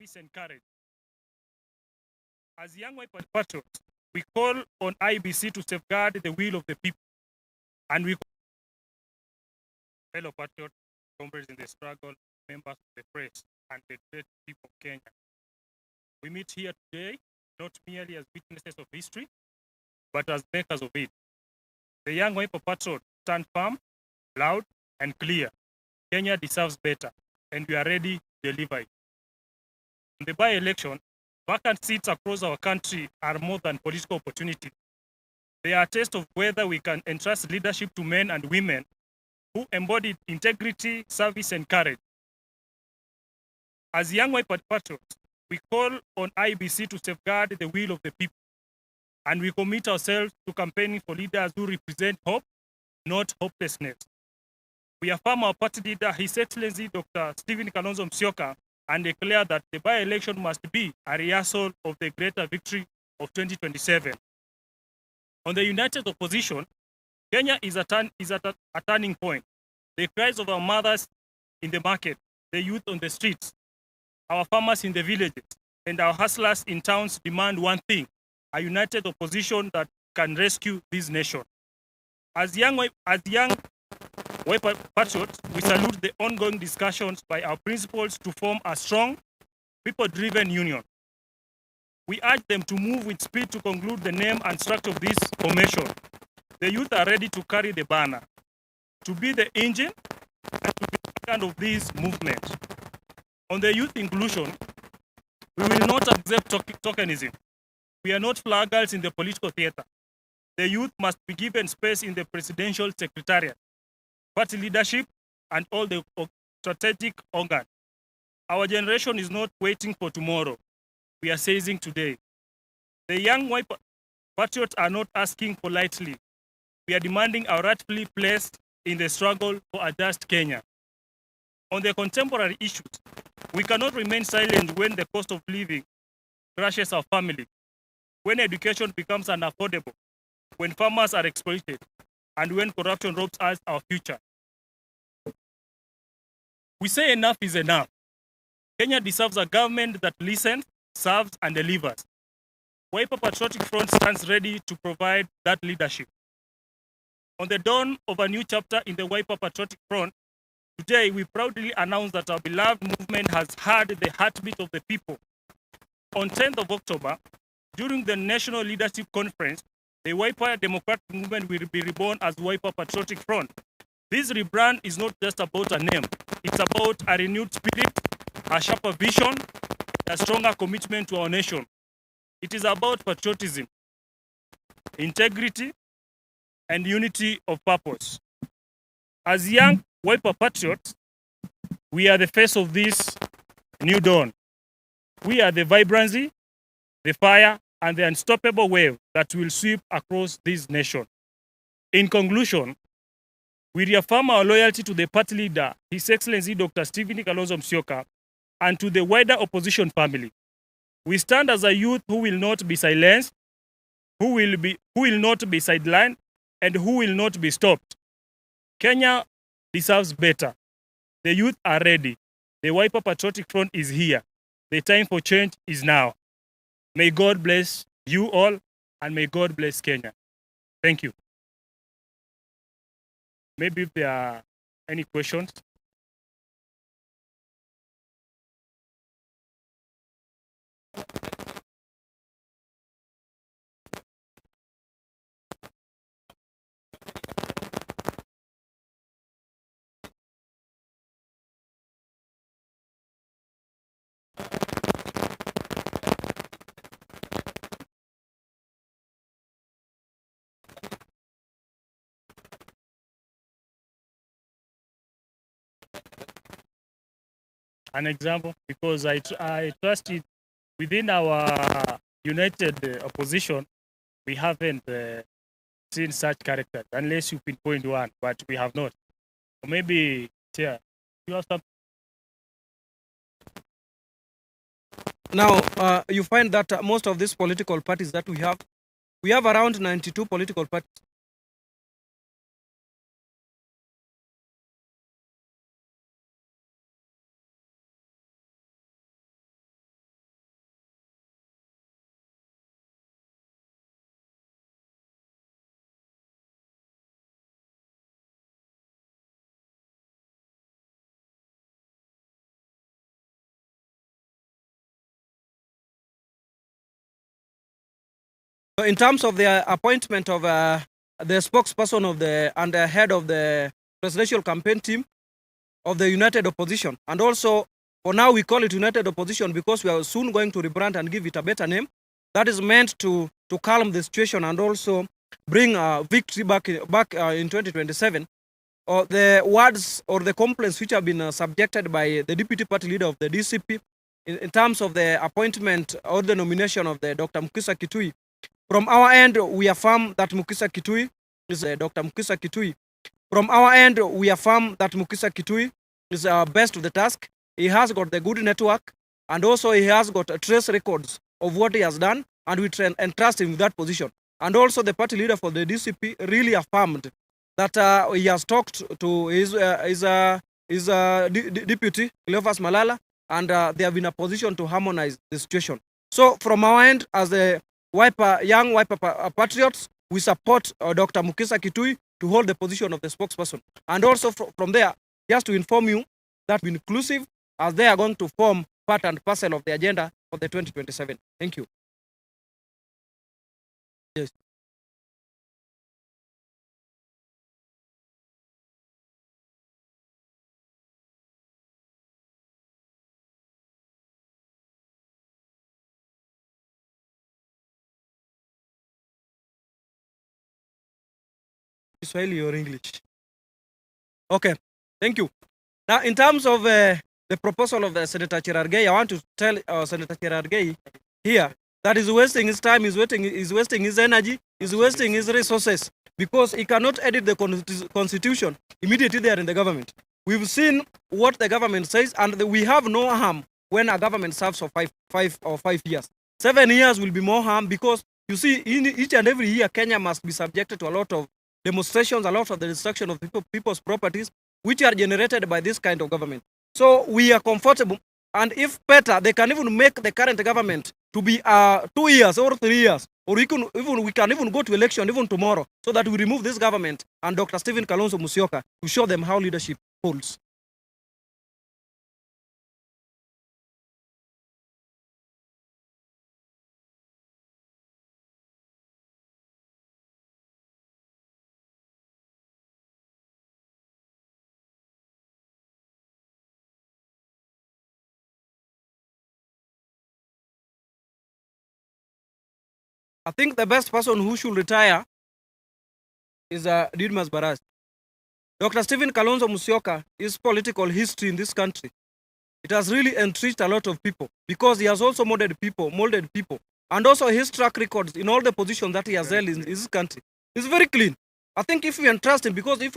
service and courage. As young white patriots, we call on IBC to safeguard the will of the people, and we fellow patriots, comrades in the struggle, members of the press, and the great people of Kenya. We meet here today not merely as witnesses of history, but as makers of it. The young white patriots stand firm, loud, and clear. Kenya deserves better, and we are ready to deliver it. In the by-election, vacant seats across our country are more than political opportunities. They are a test of whether we can entrust leadership to men and women who embody integrity, service, and courage. As young white patriots, we call on IBC to safeguard the will of the people, and we commit ourselves to campaigning for leaders who represent hope, not hopelessness. We affirm our party leader, His Excellency Dr. Stephen Kalonzo Musyoka, and declare that the by-election must be a rehearsal of the greater victory of 2027. On the united opposition, Kenya is at a turning point. The cries of our mothers in the market, the youth on the streets, our farmers in the villages, and our hustlers in towns demand one thing: a united opposition that can rescue this nation. As young white patriots, we salute the ongoing discussions by our principals to form a strong, people-driven union. We urge them to move with speed to conclude the name and structure of this formation. The youth are ready to carry the banner, to be the engine, and to be the kind of this movement. On the youth inclusion, we will not accept tokenism. We are not flag girls in the political theater. The youth must be given space in the presidential secretariat, party leadership, and all the strategic organs. Our generation is not waiting for tomorrow. We are seizing today. The young white patriots are not asking politely. We are demanding our rightfully placed in the struggle for a just Kenya. On the contemporary issues, we cannot remain silent when the cost of living crushes our family, when education becomes unaffordable, when farmers are exploited, and when corruption robs us our future. We say enough is enough. Kenya deserves a government that listens, serves, and delivers. Wiper Patriotic Front stands ready to provide that leadership. On the dawn of a new chapter in the Wiper Patriotic Front, today we proudly announce that our beloved movement has heard the heartbeat of the people. On 10th of October, during the National Leadership Conference, the Wiper Democratic Movement will be reborn as Wiper Patriotic Front. This rebrand is not just about a name. It's about a renewed spirit, a sharper vision, a stronger commitment to our nation. It is about patriotism, integrity, and unity of purpose. As young Wiper Patriots, we are the face of this new dawn. We are the vibrancy, the fire, and the unstoppable wave that will sweep across this nation. In conclusion, we reaffirm our loyalty to the party leader, His Excellency Dr. Stephen Kalonzo Musyoka, and to the wider opposition family. We stand as a youth who will not be silenced, who will not be sidelined, and who will not be stopped. Kenya deserves better. The youth are ready. The Wiper Patriotic Front is here. The time for change is now. May God bless you all, and may God bless Kenya. Thank you. Maybe if there are any questions. An example, because I trust it within our united opposition, we haven't seen such characters, unless you pinpoint one, but we have not. Or maybe, Chair, you have some. Now, you find that most of these political parties that we have around 92 political parties. in terms of the appointment of the spokesperson of and the head of the presidential campaign team of the United Opposition, and also for now we call it United Opposition because we are soon going to rebrand and give it a better name. That is meant to calm the situation and also bring victory back in 2027. Or the words or the complaints which have been subjected by the deputy party leader of the DCP in terms of the appointment or the nomination of the Dr. Mukisa Kitui. From our end, we affirm that Mukisa Kitui is Dr. Mukisa Kitui. From our end, we affirm that Mukisa Kitui is best of the task. He has got the good network, and also he has got trace records of what he has done, and we entrust him with that position. And also the party leader for the DCP really affirmed that he has talked to his deputy, Cleophas Malala, and they have been in a position to harmonize the situation. So from our end, as the young Wiper Patriots, we support Dr. Mukisa Kitui to hold the position of the spokesperson. And also from there, just to inform you that we're inclusive as they are going to form part and parcel of the agenda for the 2027. Thank you. Yes. Swahili or English? Okay, thank you. Now, in terms of the proposal of the Senator Cherargei, I want to tell Senator Cherargei here that he's wasting his time, he's wasting his energy, he's wasting his resources because he cannot edit the constitution immediately there in the government. We've seen what the government says, and we have no harm when a government serves for 5 years. 7 years will be more harm because you see, in each and every year, Kenya must be subjected to a lot of demonstrations, a lot of the destruction of people's properties, which are generated by this kind of government. So we are comfortable, and if better, they can even make the current government to be 2 years or 3 years, or we can even go to election even tomorrow, so that we remove this government and Dr. Stephen Kalonzo Musyoka to show them how leadership holds. I think the best person who should retire is Didmas Barras. Dr. Stephen Kalonzo Musyoka, his political history in this country, it has really enriched a lot of people because he has also molded people, and also his track records in all the positions that he has held in his country is very clean. I think if we entrust him, because if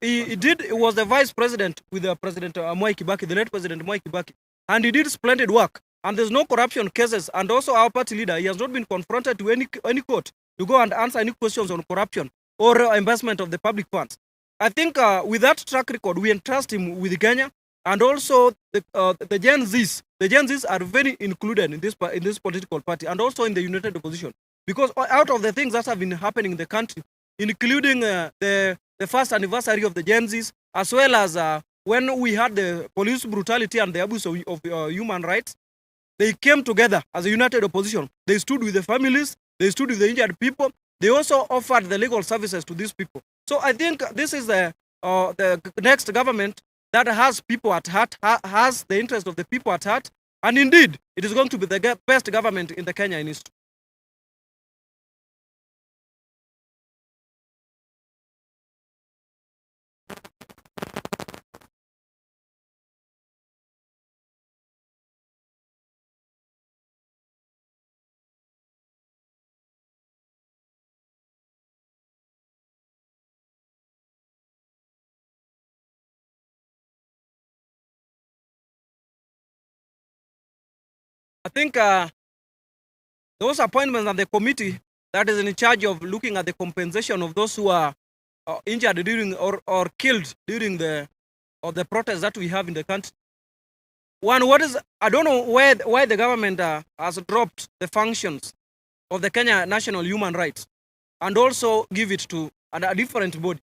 he was the vice president with the President Mwai Kibaki, the late President Mwai Kibaki, and he did splendid work. And there's no corruption cases. And also our party leader, he has not been confronted to any court to go and answer any questions on corruption or investment of the public funds. I think with that track record, we entrust him with Kenya, and also the Gen Zs. The Gen Zs are very included in this political party, and also in the United Opposition, because out of the things that have been happening in the country, including the first anniversary of the Gen Zs, as well as when we had the police brutality and the abuse of human rights, they came together as a united opposition. They stood with the families, they stood with the injured people. They also offered the legal services to these people. So I think this is the next government that has people at heart, has the interest of the people at heart, and indeed, it is going to be the best government in the Kenya in history. I think those appointments and the committee that is in charge of looking at the compensation of those who are injured during or killed during the protests that we have in the country. I don't know why the government has dropped the functions of the Kenya National Human Rights and also give it to a different body.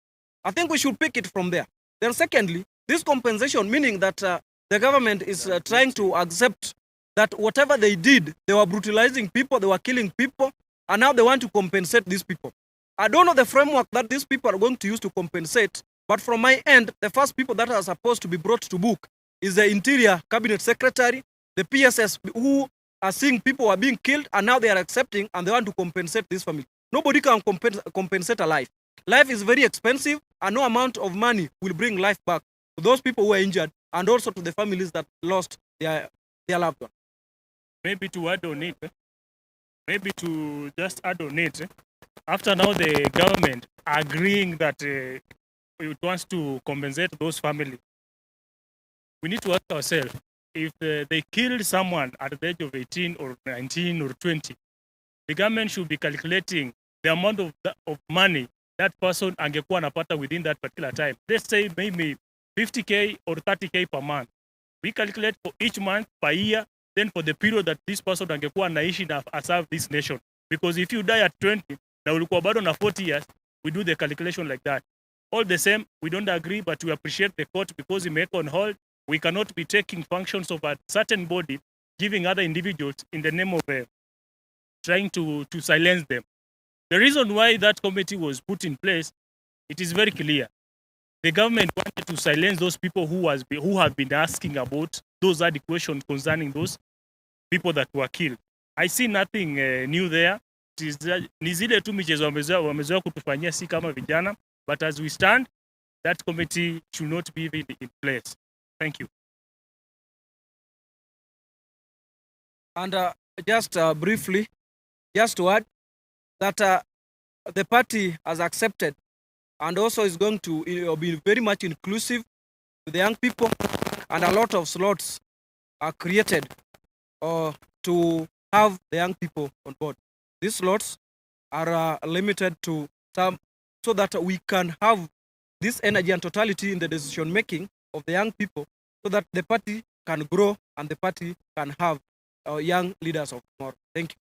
I think we should pick it from there. Then secondly, this compensation, meaning that the government is trying to accept that whatever they did, they were brutalizing people, they were killing people, and now they want to compensate these people. I don't know the framework that these people are going to use to compensate, but from my end, the first people that are supposed to be brought to book is the Interior Cabinet Secretary, the PSS, who are seeing people are being killed, and now they are accepting and they want to compensate this family. Nobody can compensate a life. Life is very expensive, and no amount of money will bring life back to those people who are injured, and also to the families that lost their loved one. Maybe to add on it, maybe to just add on it, after now the government agreeing that it wants to compensate those families, we need to ask ourselves, if they killed someone at the age of 18 or 19 or 20, the government should be calculating the amount of money that person angekuwa anapata within that particular time. Let's say maybe 50K or 30K per month. We calculate for each month, per year, then for the period that this person angekuwa anaishi na serve this nation. Because if you die at 20, na ulikuwa bado na 40 years, we do the calculation like that. All the same, we don't agree, but we appreciate the court because we make on hold. We cannot be taking functions of a certain body, giving other individuals in the name of trying to silence them. The reason why that committee was put in place, it is very clear. The government wanted to silence those people who have been asking about those are the questions concerning those people that were killed. I see nothing new there. Ni zile tu michezo wamezoea kutufanyia si kama vijana, but as we stand, that committee should not be in place. Thank you. And just briefly, just to add that the party has accepted and also is going to be very much inclusive with the young people, and a lot of slots are created to have the young people on board. These slots are limited to some, so that we can have this energy and totality in the decision making of the young people, so that the party can grow and the party can have young leaders of tomorrow. Thank you.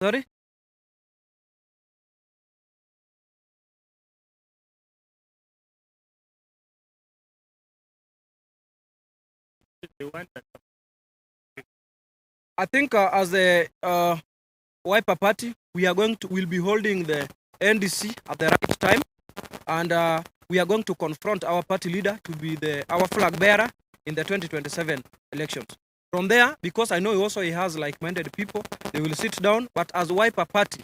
Sorry? I think as a Wiper Party, we'll be holding the NDC at the right time, and we are going to confront our party leader to be our flag bearer in the 2027 elections. From there, because I know he has like-minded people, they will sit down. But as Wiper Party,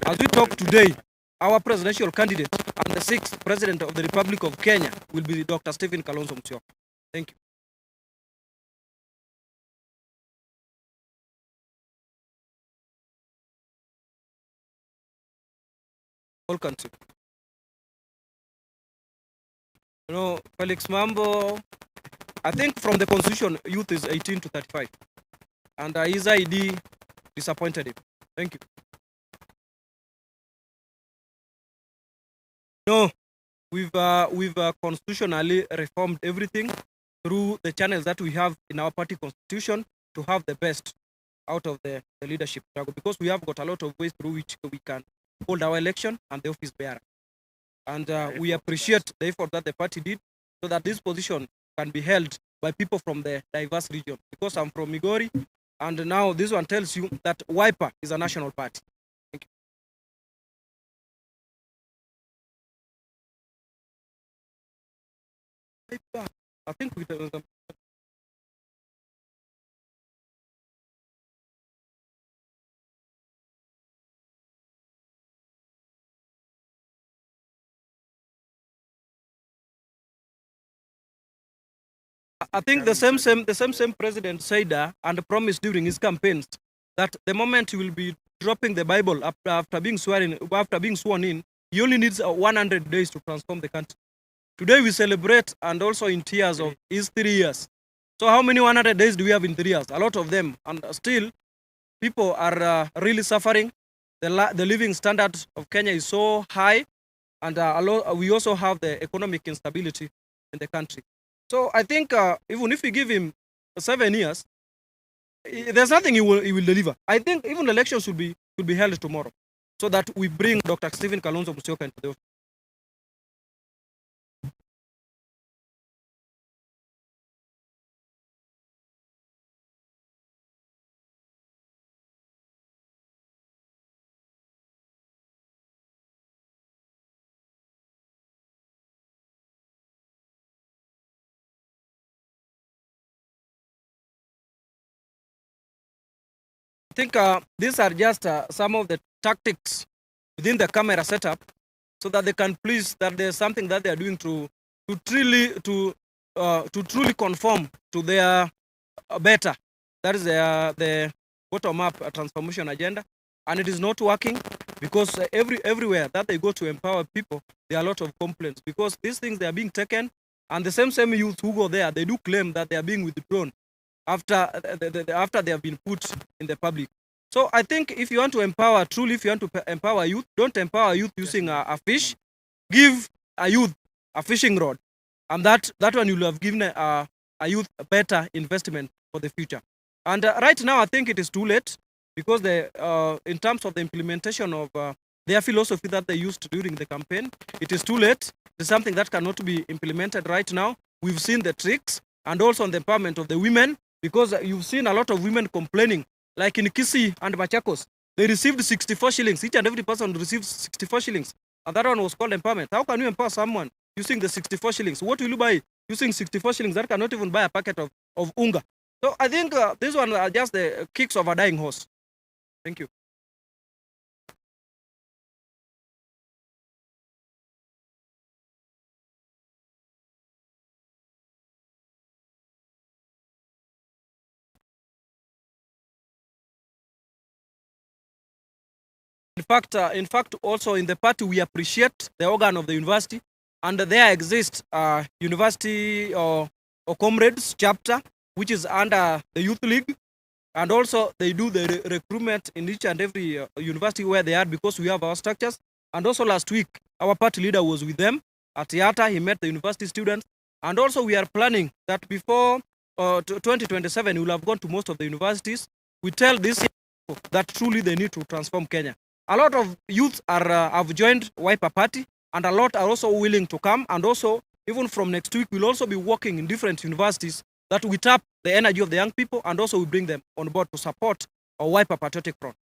as we talk today, our presidential candidate and the 6th president of the Republic of Kenya will be Dr. Stephen Kalonzo Musyoka. Thank you. All country. You know, Felix Mambo, I think from the constitution, youth is 18 to 35. And his ID disappointed him. Thank you. No, we've constitutionally reformed everything through the channels that we have in our party constitution to have the best out of the leadership struggle, because we have got a lot of ways through which we can hold our election and the office bearer. And we appreciate the effort that the party did so that this position can be held by people from the diverse region. Because I'm from Migori, and now this one tells you that Wiper is a national party. Thank you. I think we I think the same president said and promised during his campaigns that the moment he will be dropping the Bible after being sworn in, he only needs 100 days to transform the country. Today we celebrate and also in tears of his 3 years. So how many 100 days do we have in 3 years? A lot of them, and still people are really suffering. The living standard of Kenya is so high, and we also have the economic instability in the country. So I think even if we give him 7 years, there's nothing he will deliver. I think even elections should be held tomorrow, so that we bring Dr. Stephen Kalonzo Musyoka into the office. think these are just some of the tactics within the camera setup, so that they can please that there's something that they are doing to truly conform to their better. That is the bottom-up transformation agenda, and it is not working because everywhere that they go to empower people, there are a lot of complaints because these things they are being taken, and the same youth who go there, they do claim that they are being withdrawn after they have been put in the public. So I think if you want to empower, truly, if you want to empower youth, don't empower youth using a fish. Give a youth a fishing rod, and that one you will have given a youth a better investment for the future. And right now, I think it is too late because in terms of the implementation of their philosophy that they used during the campaign, it is too late. It's something that cannot be implemented right now. We've seen the tricks, and also on the empowerment of the women, because you've seen a lot of women complaining, like in Kisii and Machakos, they received 64 shillings. Each and every person received 64 shillings. And that one was called empowerment. How can you empower someone using the 64 shillings? What will you buy using 64 shillings? That cannot even buy a packet of unga. So I think these ones are just the kicks of a dying horse. Thank you. In fact, also in the party, we appreciate the organ of the university, and there exists university or comrades chapter, which is under the youth league, and also they do the recruitment in each and every university where they are, because we have our structures. And also last week, our party leader was with them at Yata. He met the university students, and also we are planning that before 2027, we will have gone to most of the universities. We tell these people that truly they need to transform Kenya. A lot of youth have joined Wiper Party, and a lot are also willing to come. And also, even from next week, we'll also be working in different universities that we tap the energy of the young people, and also we bring them on board to support our Wiper Patriotic front.